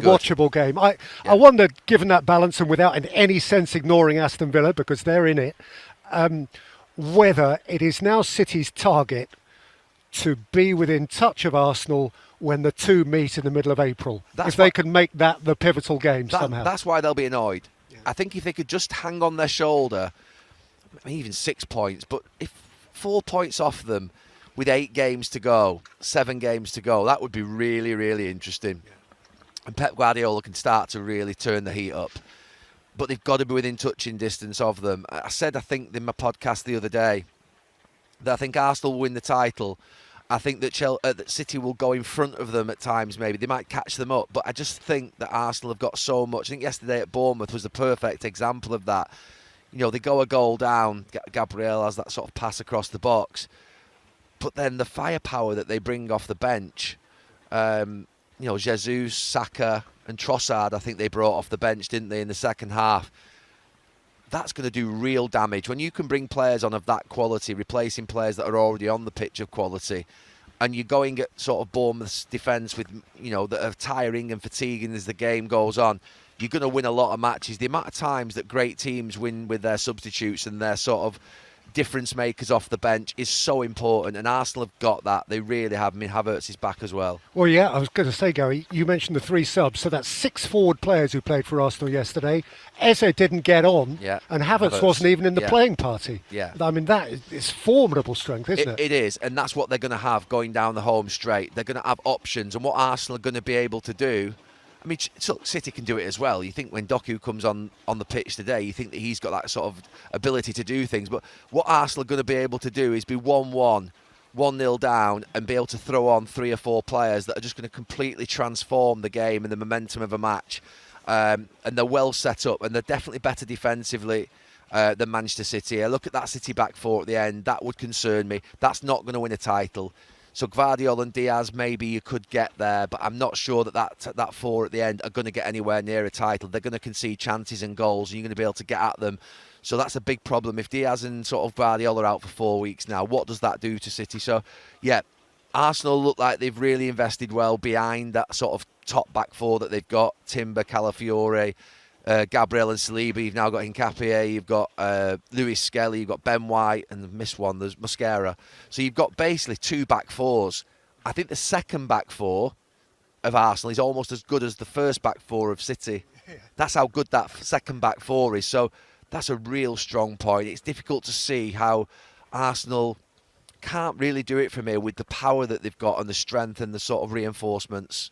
watchable game. I wonder, given that balance and without in any sense ignoring Aston Villa because they're in it, whether it is now City's target to be within touch of Arsenal when the two meet in the middle of April. If they can make that the pivotal game somehow. That's why they'll be annoyed. Yeah. I think if they could just hang on their shoulder, even 6 points, but if 4 points off them with 8 games to go, 7 games to go, that would be really, really interesting. Yeah. And Pep Guardiola can start to really turn the heat up. But they've got to be within touching distance of them. I said, I think, in my podcast the other day, that I think Arsenal will win the title. I think that City will go in front of them at times, maybe. They might catch them up. But I just think that Arsenal have got so much. I think yesterday at Bournemouth was the perfect example of that. You know, they go a goal down. Gabriel has that sort of pass across the box. But then the firepower that they bring off the bench, Jesus, Saka and Trossard, I think they brought off the bench, didn't they, in the second half. That's going to do real damage. When you can bring players on of that quality, replacing players that are already on the pitch of quality, and you're going at sort of Bournemouth's defence with, that are tiring and fatiguing as the game goes on, you're going to win a lot of matches. The amount of times that great teams win with their substitutes and their sort of difference makers off the bench is so important, and Arsenal have got that. They really have. I mean, Havertz is back as well. Well, yeah, I was going to say, Gary, you mentioned the 3 subs, so that's 6 forward players who played for Arsenal yesterday. Eze didn't get on, and Havertz wasn't even in the playing party. Yeah. I mean, that is formidable strength, isn't it? It is, and that's what they're going to have going down the home straight. They're going to have options, and what Arsenal are going to be able to do, I mean, City can do it as well. You think when Doku comes on the pitch today, you think that he's got that sort of ability to do things. But what Arsenal are going to be able to do is be 1-1, 1-0 down, and be able to throw on 3 or 4 players that are just going to completely transform the game and the momentum of a match. And they're well set up, and they're definitely better defensively than Manchester City. I look at that City back 4 at the end. That would concern me. That's not going to win a title. So Gvardiol and Diaz, maybe you could get there, but I'm not sure that 4 at the end are going to get anywhere near a title. They're going to concede chances and goals, and you're going to be able to get at them. So that's a big problem. If Diaz and sort of Gvardiol are out for 4 weeks now, what does that do to City? So, yeah, Arsenal look like they've really invested well behind that sort of top back 4 that they've got. Timber, Calafiore, Gabriel and Saliba. You've now got Nkapie, you've got Lewis Skelly, you've got Ben White, and the missed one, there's Mosquera. So you've got basically 2 back 4s. I think the second back 4 of Arsenal is almost as good as the first back 4 of City. That's how good that second back 4 is. So that's a real strong point. It's difficult to see how Arsenal can't really do it from here with the power that they've got and the strength and the sort of reinforcements.